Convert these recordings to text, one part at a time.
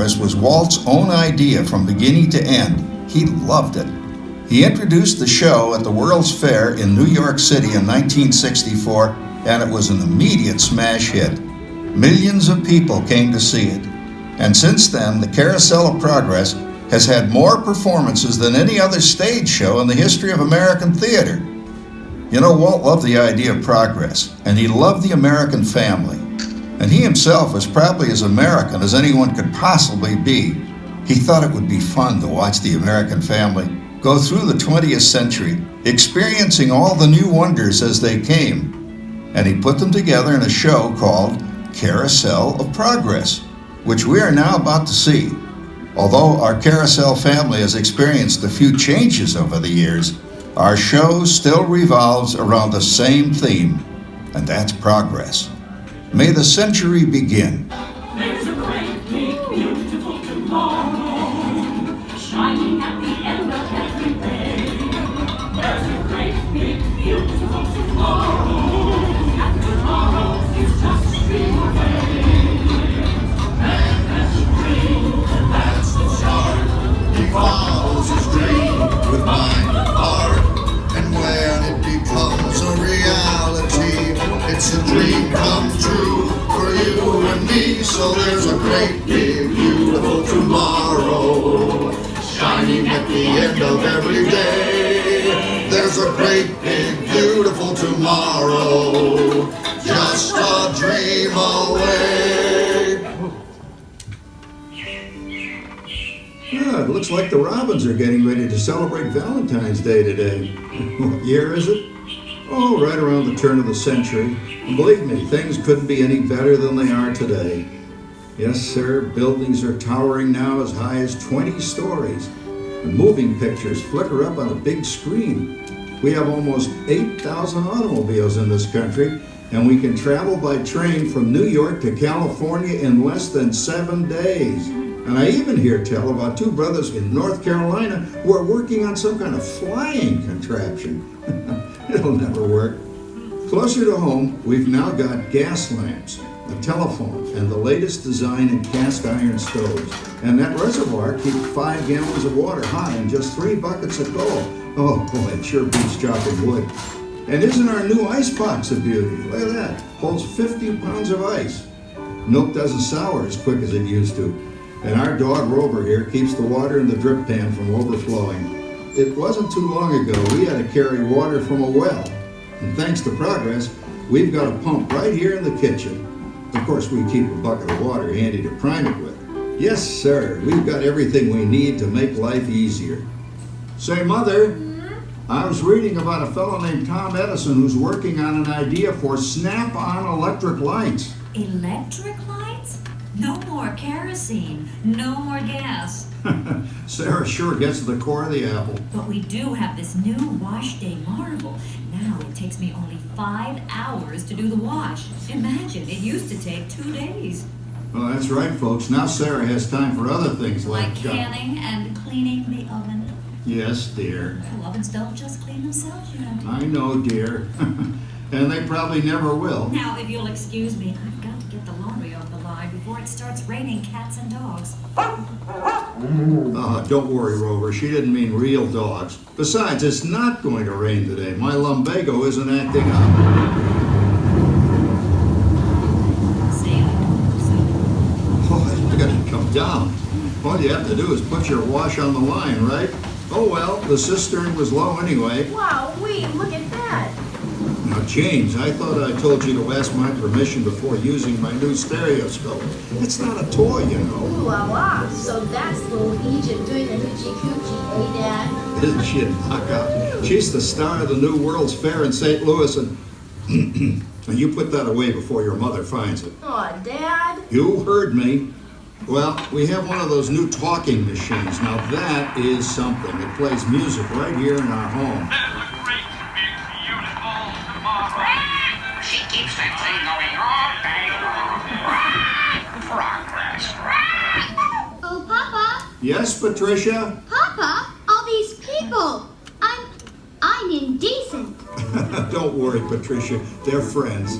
Progress was Walt's own idea from beginning to end. He loved it. He introduced the show at the World's Fair in New York City in 1964, and it was an immediate smash hit. Millions of people came to see it. And since then, the Carousel of Progress has had more performances than any other stage show in the history of American theater. You know, Walt loved the idea of progress, and he loved the American family. And he himself was probably as American as anyone could possibly be. He thought it would be fun to watch the American family go through the 20th century, experiencing all the new wonders as they came. And he put them together in a show called Carousel of Progress, which we are now about to see. Although our Carousel family has experienced a few changes over the years, our show still revolves around the same theme, and that's progress. May the century begin. There's a great, big, beautiful tomorrow, shining at the end of every day. There's a great, big, beautiful tomorrow, and tomorrow is just a dream away. Man has a dream, and that's the start. He follows his dream with mind and heart, and when it becomes a reality, it's a dream come true for you and me. So there's a great big beautiful tomorrow, shining at the end of every day. There's a great big beautiful tomorrow, just a dream away. Yeah, it looks like the Robins are getting ready to celebrate Valentine's Day today. What year is it? Oh, right around the turn of the century. And believe me, things couldn't be any better than they are today. Yes, sir, buildings are towering now as high as 20 stories. And moving pictures flicker up on a big screen. We have almost 8,000 automobiles in this country, and we can travel by train from New York to California in less than 7 days. And I even hear tell about two brothers in North Carolina who are working on some kind of flying contraption. It'll never work. Closer to home, we've now got gas lamps, a telephone, and the latest design in cast iron stoves. And that reservoir keeps 5 gallons of water hot in just 3 buckets of coal. Oh boy, it sure beats chopping wood. And isn't our new ice box a beauty? Look at that. Holds 50 pounds of ice. Milk doesn't sour as quick as it used to. And our dog Rover here keeps the water in the drip pan from overflowing. It wasn't too long ago we had to carry water from a well. And thanks to progress, we've got a pump right here in the kitchen. Of course, we keep a bucket of water handy to prime it with. Yes, sir, we've got everything we need to make life easier. Say, Mother, I was reading about a fellow named Tom Edison who's working on an idea for snap-on electric lights. Electric lights? No more kerosene, no more gas. Sarah sure gets to the core of the apple. But we do have this new wash day marvel. Now it takes me only 5 hours to do the wash. Imagine, it used to take 2 days. Well, that's right, folks. Now Sarah has time for other things Like canning and cleaning the oven. Yes, dear. Well, ovens don't just clean themselves, you know. I know, dear. And they probably never will. Now, if you'll excuse me, I've got to get the laundry over the line before it starts raining cats and dogs. Don't worry, Rover. She didn't mean real dogs. Besides, it's not going to rain today. My lumbago isn't acting up. Oh, I gotta come down. All you have to do is put your wash on the line, right? Oh well, the cistern was low anyway. Wow, look at that. Now, James, I thought I told you to ask my permission before using my new stereoscope. It's not a toy, you know. Ooh la la. So that's little Egypt doing the hoochie coochie, eh, Dad? Isn't she a knockout? She's the star of the new World's Fair in St. Louis, and you put that away before your mother finds it. Aw, Dad. You heard me. Well, we have one of those new talking machines. Now that is something. It plays music right here in our home. She keeps that thing going all day long. Progress. Oh, Papa. Yes, Patricia? Papa, all these people. I'm indecent. Don't worry, Patricia. They're friends.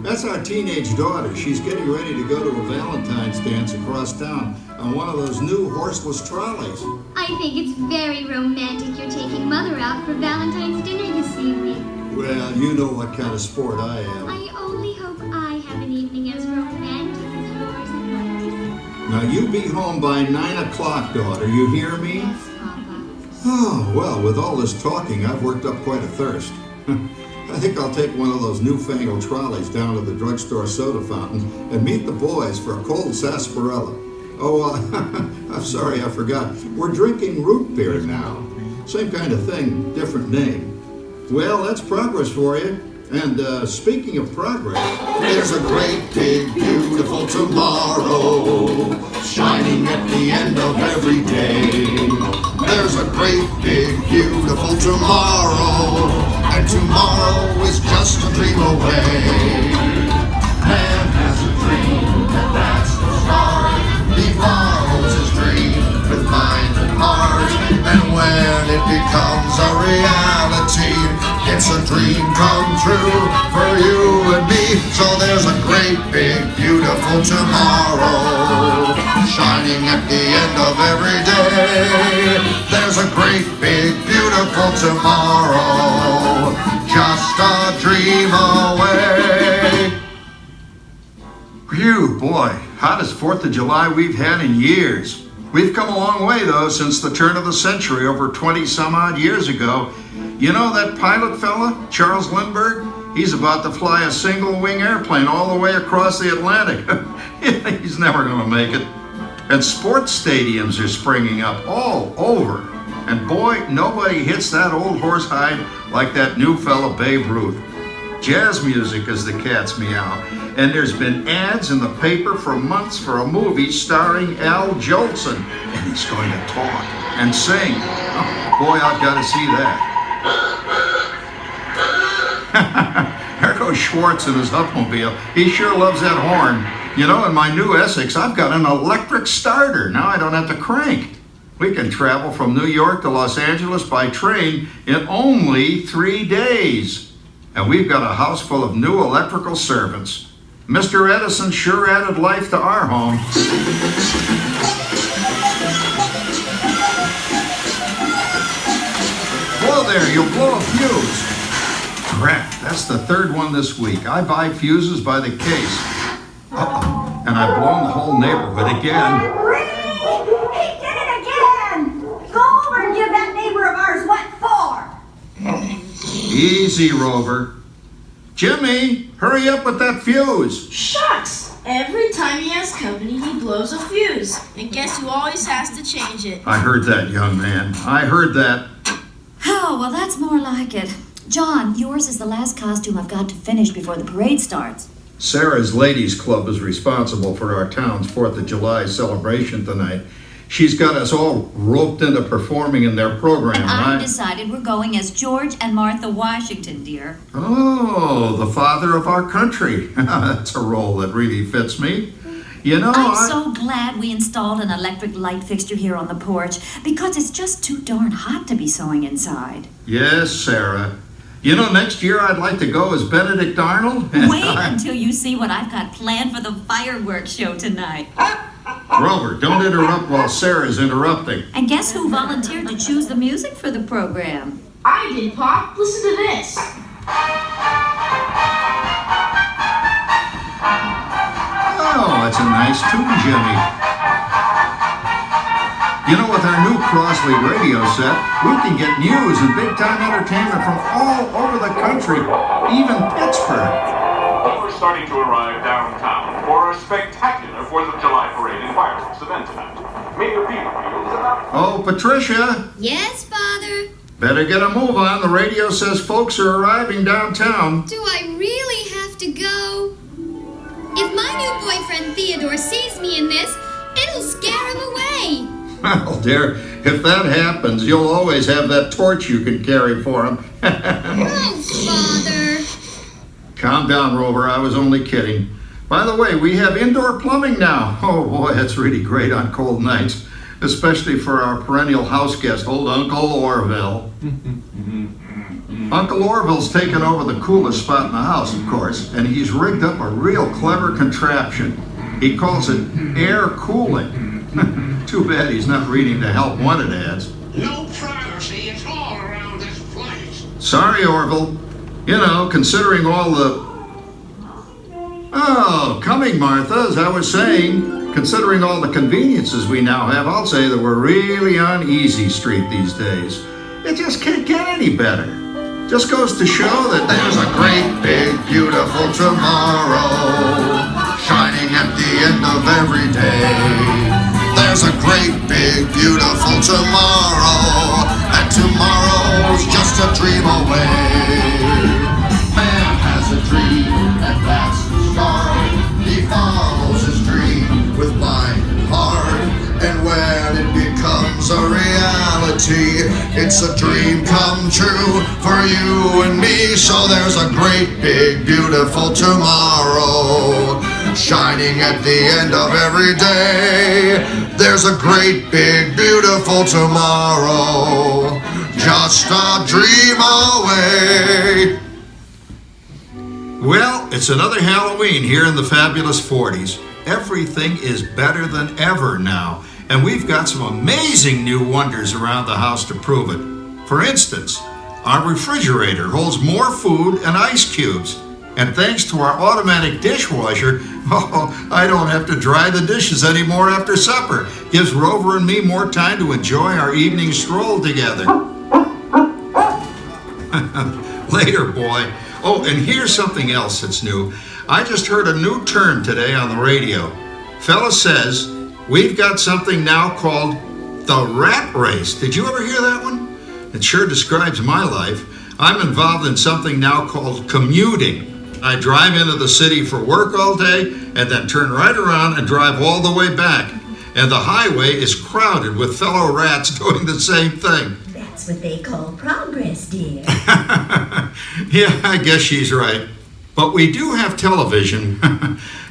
That's our teenage daughter. She's getting ready to go to a Valentine's dance across town on one of those new horseless trolleys. I think it's very romantic you're taking Mother out for Valentine's dinner this evening. Well, you know what kind of sport I am. I only hope I have an evening as romantic as yours and mine. Now, you be home by 9 o'clock, daughter. You hear me? Yes, Papa. Oh, well, with all this talking, I've worked up quite a thirst. I think I'll take one of those newfangled trolleys down to the drugstore soda fountain and meet the boys for a cold sarsaparilla. Oh, I'm sorry, I forgot. We're drinking root beer now. Same kind of thing, different name. Well, that's progress for you. And speaking of progress, There's a great big beautiful tomorrow shining at the end of every day. There's a great big beautiful tomorrow, and tomorrow is just a dream away. Man has a dream, and that's the start. He follows his dream with mind and heart, and when it becomes a reality, it's a dream come true for you and me. So there's a great big beautiful tomorrow shining at the end of every day. There's a great big beautiful tomorrow, just a dream away. Phew, boy, hottest 4th of July we've had in years. We've come a long way, though, since the turn of the century, over 20 some odd years ago. You know that pilot fella, Charles Lindbergh? He's about to fly a single-wing airplane all the way across the Atlantic. He's never going to make it. And sports stadiums are springing up all over. And boy, nobody hits that old horsehide like that new fella Babe Ruth. Jazz music as the cat's meow. And there's been ads in the paper for months for a movie starring Al Jolson. And he's going to talk and sing. Oh, boy, I've got to see that. There goes Schwartz in his Upmobile. He sure loves that horn. You know, in my new Essex, I've got an electric starter. Now I don't have to crank. We can travel from New York to Los Angeles by train in only 3 days. And we've got a house full of new electrical servants. Mr. Edison sure added life to our home. Whoa there, you'll blow a fuse. Crap, that's the third one this week. I buy fuses by the case. Uh-oh, and I've blown the whole neighborhood again. Henry! He did it again! Go over and give that neighbor of ours what for! Easy, Rover. Jimmy, hurry up with that fuse. Shucks! Every time he has company, he blows a fuse. And guess who always has to change it? I heard that, young man. I heard that. Oh, well, that's more like it. John, yours is the last costume I've got to finish before the parade starts. Sarah's Ladies Club is responsible for our town's 4th of July celebration tonight. She's got us all roped into performing in their program. And I decided we're going as George and Martha Washington, dear. Oh, the father of our country. That's a role that really fits me. You know, I'm so glad we installed an electric light fixture here on the porch because it's just too darn hot to be sewing inside. Yes, Sarah. You know, next year I'd like to go as Benedict Arnold. Wait until you see what I've got planned for the fireworks show tonight. Rover, don't interrupt while Sarah's interrupting. And guess who volunteered to choose the music for the program? I did, Pop. Listen to this. Oh, that's a nice tune, Jimmy. You know, with our new Crosley radio set, we can get news and big-time entertainment from all over the country, even Pittsburgh. We're starting to arrive downtown for a spectacular 4th of July parade and fireworks event tonight. Mayor Peterfield is about... Oh, Patricia. Yes, Father? Better get a move on. The radio says folks are arriving downtown. Do I really have to go? If my new boyfriend Theodore sees me in this, it'll scare him away. Well, dear, if that happens, you'll always have that torch you can carry for him. Oh, Father. Calm down, Rover. I was only kidding. By the way, we have indoor plumbing now. Oh, boy, that's really great on cold nights, especially for our perennial house guest, old Uncle Orville. Uncle Orville's taken over the coolest spot in the house, of course, and he's rigged up a real clever contraption. He calls it air cooling. Too bad he's not reading the Help Wanted ads. No privacy at all around this place. Sorry, Orville. You know, considering all the... Oh, coming, Martha, as I was saying, considering all the conveniences we now have, I'll say that we're really on easy street these days. It just can't get any better. Just goes to show that There's a great, big, beautiful tomorrow shining at the end of every day. There's a great, big, beautiful tomorrow, and tomorrow's just a dream away. Man has a dream, and that's the start. He follows his dream with mind and heart, and when it becomes a reality, it's a dream come true for you and me. So there's a great, big, beautiful tomorrow shining at the end of every day. There's a great, big, beautiful tomorrow, just a dream away. Well, it's another Halloween here in the fabulous 40s. Everything is better than ever now, and we've got some amazing new wonders around the house to prove it. For instance, our refrigerator holds more food and ice cubes. And thanks to our automatic dishwasher, I don't have to dry the dishes anymore after supper. Gives Rover and me more time to enjoy our evening stroll together. Later, boy. Oh, and here's something else that's new. I just heard a new term today on the radio. Fella says, we've got something now called the rat race. Did you ever hear that one? It sure describes my life. I'm involved in something now called commuting. I drive into the city for work all day and then turn right around and drive all the way back. And the highway is crowded with fellow rats doing the same thing. That's what they call progress, dear. Yeah, I guess she's right. But we do have television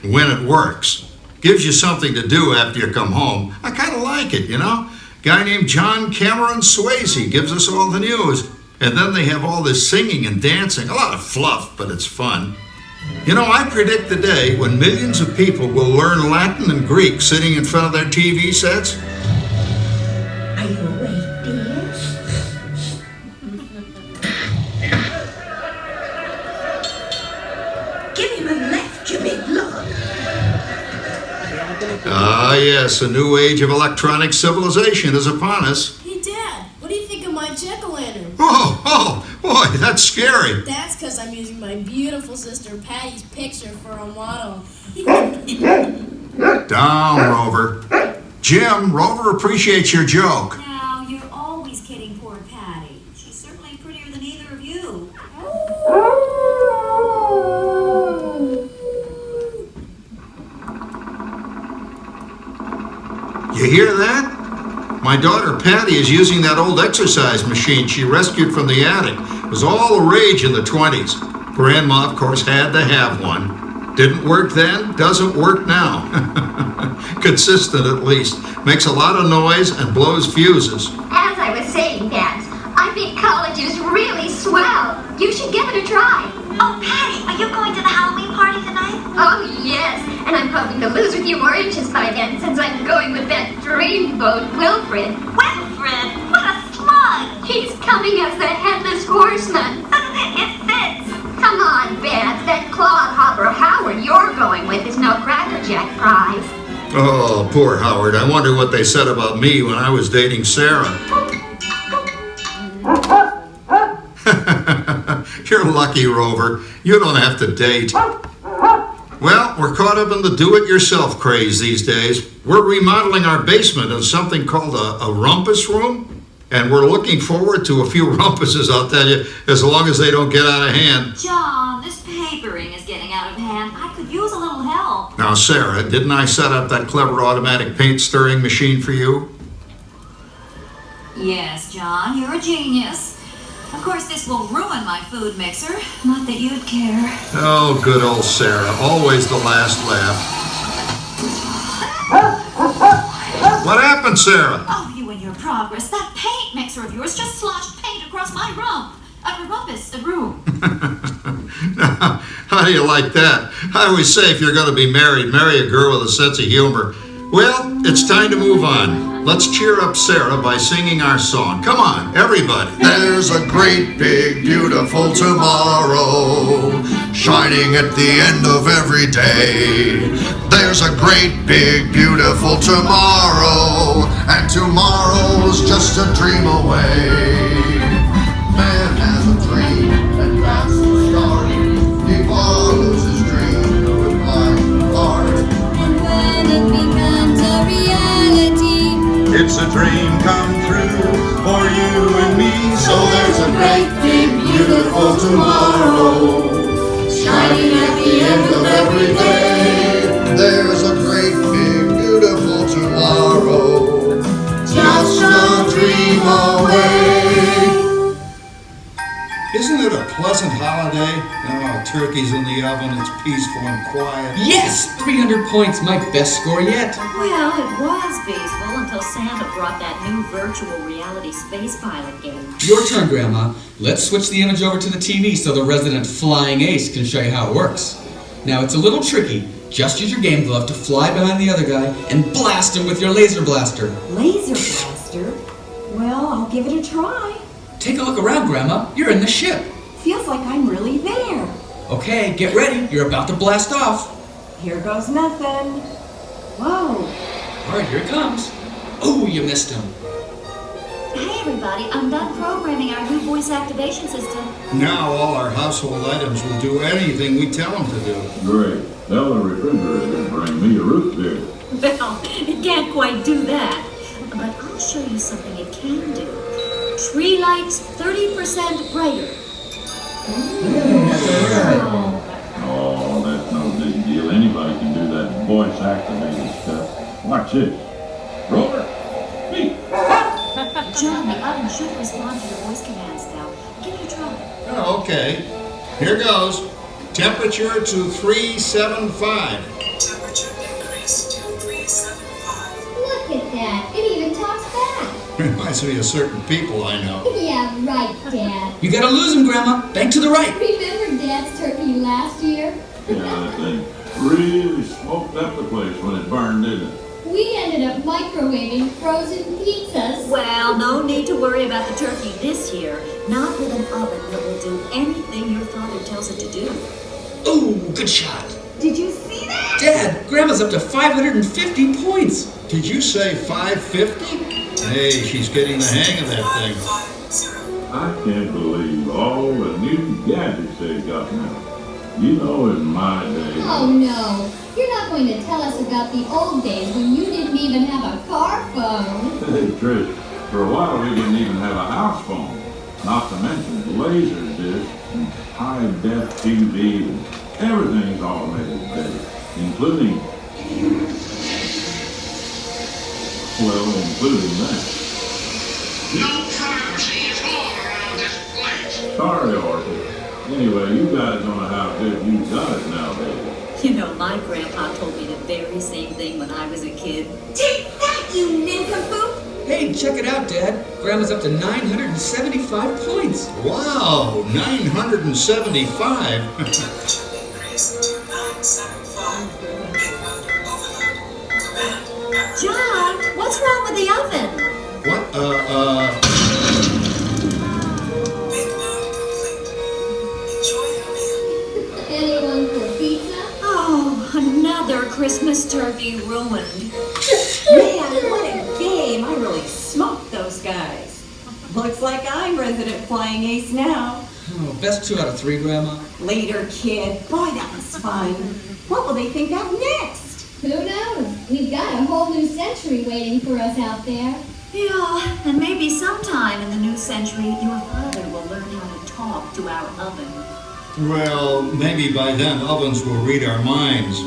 when it works. Gives you something to do after you come home. I kind of like it, you know? Guy named John Cameron Swayze gives us all the news. And then they have all this singing and dancing. A lot of fluff, but it's fun. You know, I predict the day when millions of people will learn Latin and Greek sitting in front of their TV sets. Are you awake, dear? Give him a left, you big lug. Ah, yes, a new age of electronic civilization is upon us. Hey, Dad, what do you think of my jack-o'-lantern? Oh, boy, that's scary. That's because I'm using my beautiful sister Patty's picture for a model. Down, Rover. Jim, Rover appreciates your joke. Now, you're always kidding poor Patty. She's certainly prettier than either of you. You hear that? My daughter Patty is using that old exercise machine she rescued from the attic. It was all the rage in the 20s. Grandma, of course, had to have one. Didn't work then, doesn't work now. Consistent, at least. Makes a lot of noise and blows fuses. As I was saying, Babs, I think college is really swell. You should give it a try. Oh, Patty, are you going to the Halloween party tonight? Oh, yes. And I'm hoping to lose a few more inches by then, since I'm going with that dreamboat Wilfred. Wilfred? What a slug! He's coming as the headless horseman. It fits. Come on, Babs. That clodhopper Howard you're going with is no Cracker Jack prize. Oh, poor Howard. I wonder what they said about me when I was dating Sarah. You're lucky, Rover. You don't have to date. Well, we're caught up in the do-it-yourself craze these days. We're remodeling our basement in something called a rumpus room. And we're looking forward to a few rumpuses, I'll tell you, as long as they don't get out of hand. John, this papering is getting out of hand. I could use a little help. Now, Sarah, didn't I set up that clever automatic paint stirring machine for you? Yes, John, you're a genius. Of course, this will ruin my food mixer. Not that you'd care. Oh, good old Sarah. Always the last laugh. What happened, Sarah? Oh, you and your progress. That paint mixer of yours just sloshed paint across my rump. Rufus, the room. How do you like that? I always say if you're going to be married, marry a girl with a sense of humor. Well, it's time to move on. Let's cheer up Sarah by singing our song. Come on, everybody. There's a great big beautiful tomorrow shining at the end of every day. There's a great big beautiful tomorrow, and tomorrow's just a dream away. Man has a dream, and that's the start. He follows his dream with my heart. And when it becomes a reality, it's a dream come true for you and me. So there's a great big beautiful tomorrow shining at the end of every day. There's a great big beautiful tomorrow, just a dream away. Isn't it a pleasant holiday? Oh, turkey's in the oven, it's peaceful and quiet. Yes! 300 points, my best score yet. Well, it was peaceful until Santa brought that new virtual reality space pilot game. Your turn, Grandma. Let's switch the image over to the TV so the resident flying ace can show you how it works. Now, it's a little tricky. Just use your game glove to fly behind the other guy and blast him with your laser blaster. Laser blaster? Well, I'll give it a try. Take a look around, Grandma. You're in the ship. Feels like I'm really there. Okay, get ready. You're about to blast off. Here goes nothing. Whoa. All right, here it comes. Oh, you missed him. Hey, everybody, I'm done programming our new voice activation system. Now all our household items will do anything we tell them to do. Great. Tell the refrigerator to bring me a root beer. Well, it can't quite do that. But I'll show you something it can do. Tree lights 30% brighter. Oh, that's no big deal. Anybody can do that voice-activated stuff. Watch this. Roller. Speak. John, the oven should respond to your voice commands now. Give it a try. Oh, okay. Here goes. Temperature to 375. Temperature increase to 375. look at that. It even talks back. Reminds me of certain people I know. Yeah, right, Dad. You gotta lose him, Grandma. Bank to the right. Remember Dad's turkey last year? Yeah, that thing really smoked up the place when it burned, didn't it? We ended up microwaving frozen pizzas. Well, no need to worry about the turkey this year. Not with an oven that will do anything your father tells it to do. Ooh, good shot. Did you see that? Dad, Grandma's up to 550 points. Did you say 550? Hey, she's getting the hang of that thing. I can't believe all the new gadgets they've got now. You know, in my day... Oh, no. You're not going to tell us about the old days when you didn't even have a car phone. Hey, Trish, for a while we didn't even have a house phone. Not to mention laser discs and high-def TV and everything's automated today, including... Well, including that. No privacy at all around this place. Sorry, Arthur. Anyway, you guys don't know how good you got it nowadays. You know, my grandpa told me the very same thing when I was a kid. Take that, you nincompoop! Hey, check it out, Dad. Grandma's up to 975 points. Wow, 975? John, what's wrong with the oven? What, Anyone for pizza? Oh, another Christmas turkey ruined. Man, what a game. I really smoked those guys. Looks like I'm resident flying ace now. Oh, best 2 out of 3, Grandma. Later, kid. Boy, that was fun. What will they think of next? Who knows? We've got a whole new century waiting for us out there. Yeah, and maybe sometime in the new century, your father will learn how to talk to our oven. well, maybe by then ovens will read our minds.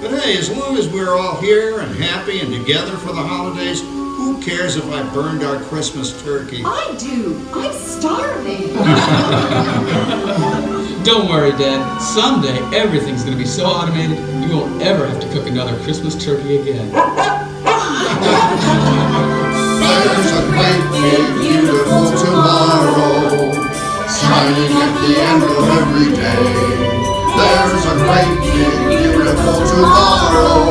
But hey, as long as we're all here and happy and together for the holidays, who cares if I burned our Christmas turkey? I do. I'm starving. Don't worry, Dad. Someday, everything's going to be so automated, you won't ever have to cook another Christmas turkey again. There's a great big beautiful tomorrow the end of every day. There's a great big beautiful tomorrow,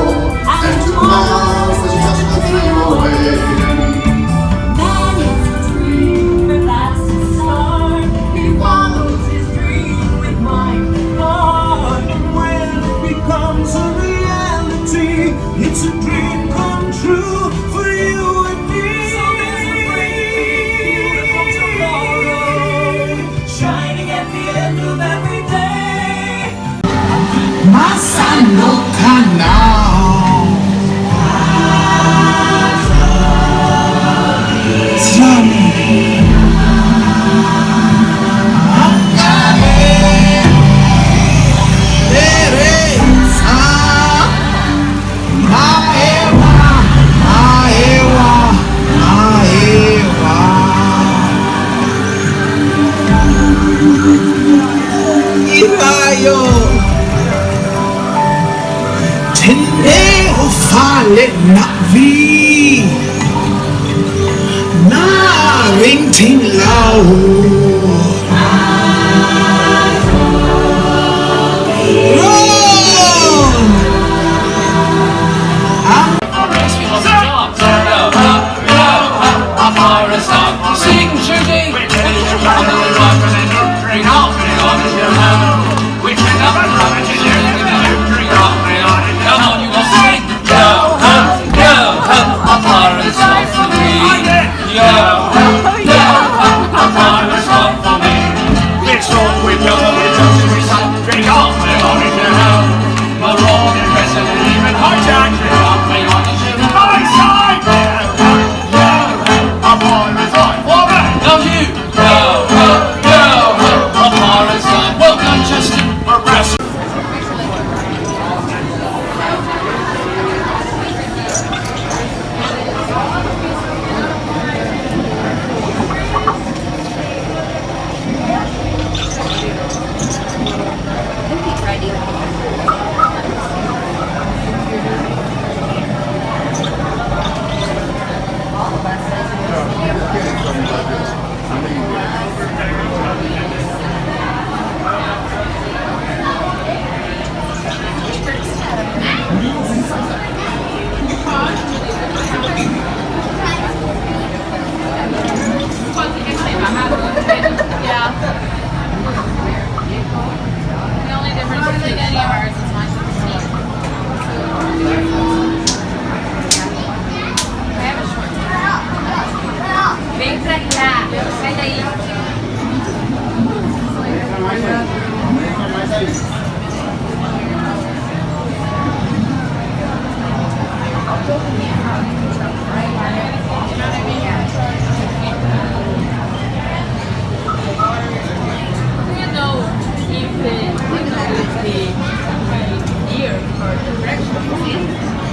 and tomorrow is just a dream away. Man is a dreamer, that's the start. He follows his dream with mind and heart. And when it becomes a reality, it's a dream come true for you and me. So there's a great big beautiful tomorrow, shining at the end of every day. Masano Kanao. Tende o fale na vi na ring ting lao Sing, shooting, we can drink off we can up and run it, drink off come on, you go sing, go, a pirate's not for me, a pirate's not for me. It's all we know, we just we sang, drink off my orange now. My wrong and president, even hijack, drink off my orange now. My side, a pirate's not for me. Now you, a pirate's not. Well done, Justin, for wrestling.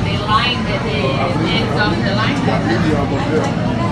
The line at the end of the line.